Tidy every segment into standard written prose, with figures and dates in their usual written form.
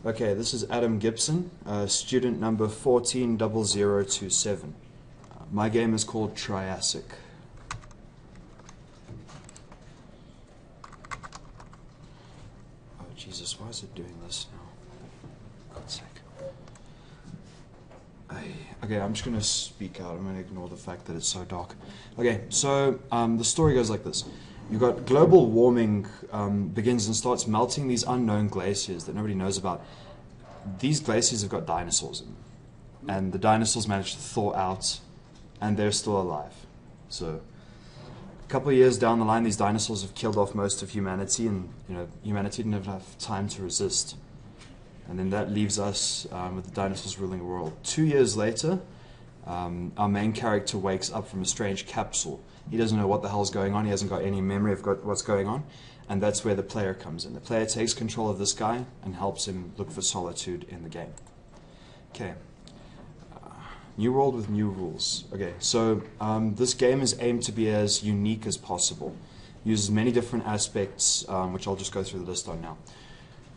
Okay, this is Adam Gibson, student number 140027. My game is called Triassic. Oh Jesus, why is it doing this now? For God's sake. Okay, I'm just going to speak out. I'm going to ignore the fact that it's so dark. Okay, so the story goes like this. You've got global warming begins and starts melting these unknown glaciers that nobody knows about. These glaciers have got dinosaurs in them. And the dinosaurs managed to thaw out, and they're still alive. So a couple of years down the line, these dinosaurs have killed off most of humanity, and humanity didn't have enough time to resist. And then that leaves us with the dinosaurs ruling the world. 2 years later, our main character wakes up from a strange capsule. He doesn't know what the hell's going on. He hasn't got any memory of what's going on. And that's where the player comes in. The player takes control of this guy and helps him look for solitude in the game. Okay. New world with new rules. Okay, so this game is aimed to be as unique as possible. Uses many different aspects, which I'll just go through the list on now.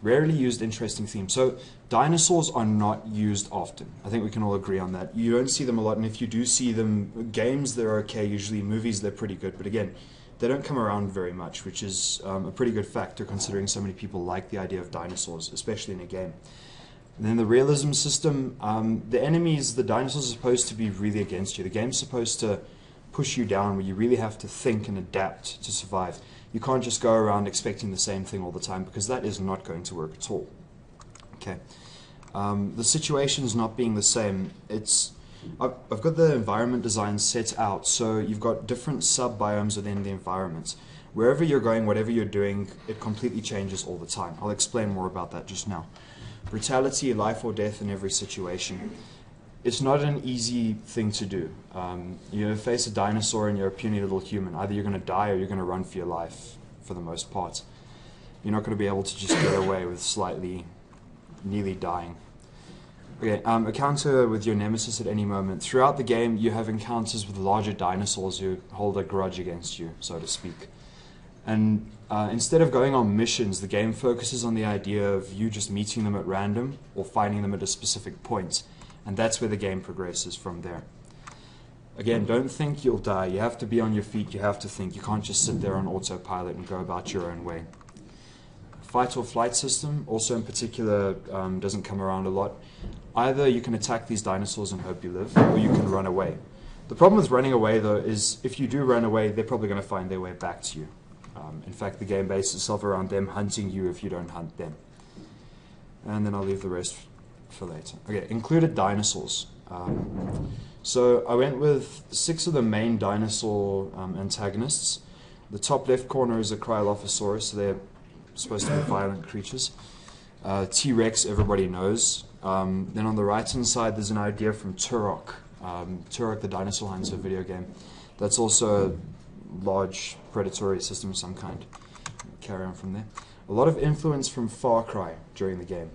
Rarely used, interesting themes. So dinosaurs are not used often. I think we can all agree on that. You don't see them a lot, and if you do see them, games they're okay. Usually movies they're pretty good, but again, they don't come around very much, which is a pretty good factor considering so many people like the idea of dinosaurs, especially in a game. And then the realism system, the enemies, the dinosaurs are supposed to be really against you. The game's supposed to push you down where you really have to think and adapt to survive. You can't just go around expecting the same thing all the time because that is not going to work at all. Okay. The situation's not being the same. I've got the environment design set out, so you've got different sub-biomes within the environment. Wherever you're going, whatever you're doing, it completely changes all the time. I'll explain more about that just now. Brutality, life or death in every situation. It's not an easy thing to do. You face a dinosaur and you're a puny little human. Either you're going to die or you're going to run for your life, for the most part. You're not going to be able to just get away with nearly dying. Okay, encounter with your nemesis at any moment. Throughout the game, you have encounters with larger dinosaurs who hold a grudge against you, so to speak. And instead of going on missions, the game focuses on the idea of you just meeting them at random or finding them at a specific point. And that's where the game progresses from there. Again, don't think you'll die. You have to be on your feet. You have to think. You can't just sit there on autopilot and go about your own way. Fight or flight system, also in particular, doesn't come around a lot. Either you can attack these dinosaurs and hope you live, or you can run away. The problem with running away, though, is if you do run away, they're probably going to find their way back to you. In fact, the game bases itself around them hunting you if you don't hunt them. And then I'll leave the rest for later. Okay, included dinosaurs. So I went with 6 of the main dinosaur antagonists. The top left corner is a Cryolophosaurus, so they're supposed to be violent creatures. T-Rex, everybody knows. Then on the right-hand side, there's an idea from Turok. Turok, the Dinosaur Hunter video game. That's also a large predatory system of some kind. Carry on from there. A lot of influence from Far Cry during the game.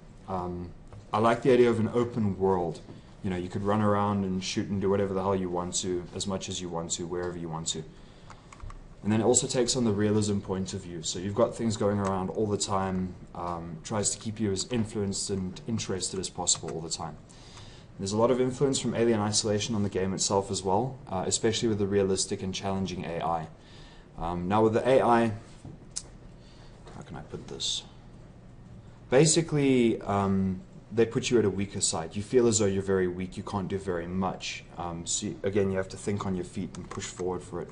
I like the idea of an open world. You know, you could run around and shoot and do whatever the hell you want to, as much as you want to, wherever you want to. And then it also takes on the realism point of view. So you've got things going around all the time, tries to keep you as influenced and interested as possible all the time. There's a lot of influence from Alien Isolation on the game itself as well, especially with the realistic and challenging AI. Now with the AI, how can I put this? Basically, they put you at a weaker side. You feel as though you're very weak, you can't do very much. Again, you have to think on your feet and push forward for it.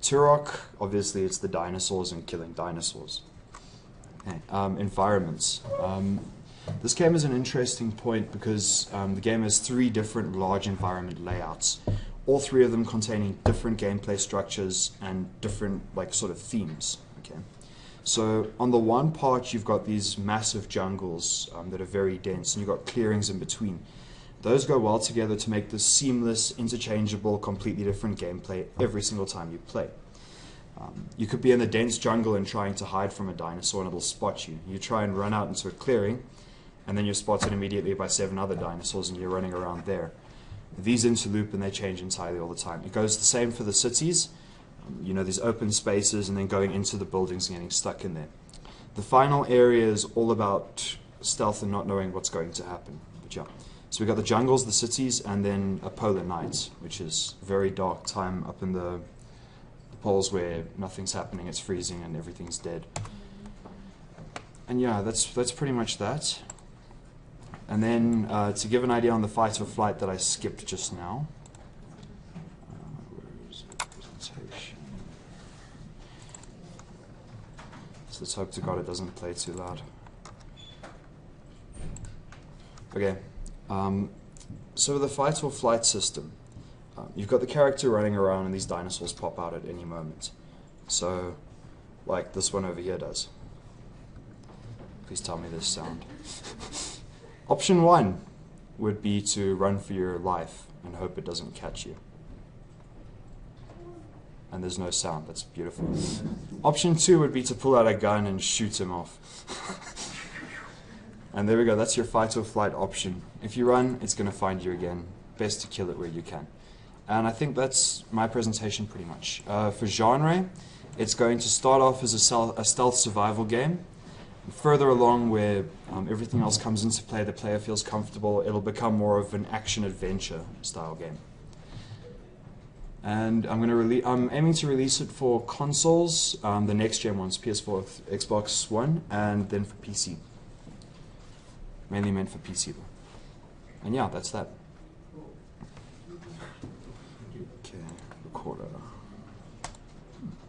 Turok, obviously it's the dinosaurs and killing dinosaurs. Okay. Environments. This game is an interesting point because the game has 3 different large environment layouts. All 3 of them containing different gameplay structures and different sort of themes. Okay. So on the one part, you've got these massive jungles that are very dense, and you've got clearings in between. Those go well together to make this seamless, interchangeable, completely different gameplay every single time you play. You could be in the dense jungle and trying to hide from a dinosaur and it'll spot you. You try and run out into a clearing, and then you're spotted immediately by 7 other dinosaurs and you're running around there. These interloop and they change entirely all the time. It goes the same for the cities. You know, these open spaces and then going into the buildings and getting stuck in there. The final area is all about stealth and not knowing what's going to happen. But yeah, so we got the jungles, the cities, and then a polar night, which is very dark time up in the poles where nothing's happening, it's freezing and everything's dead. And yeah, that's pretty much that. And then to give an idea on the fight or flight that I skipped just now. Where is the presentation? So let's hope to God it doesn't play too loud. Okay, so with the fight or flight system, you've got the character running around and these dinosaurs pop out at any moment. So, like this one over here does. Please tell me this sound. Option 1 would be to run for your life and hope it doesn't catch you. And there's no sound, that's beautiful. Option 2 would be to pull out a gun and shoot him off. And there we go, that's your fight or flight option. If you run, it's going to find you again. Best to kill it where you can. And I think that's my presentation pretty much. For genre, it's going to start off as a stealth survival game. Further along where everything else comes into play, the player feels comfortable, it'll become more of an action-adventure style game. And I'm aiming to release it for consoles, the next-gen ones, PS4, Xbox One, and then for PC. Mainly meant for PC though. And yeah, that's that.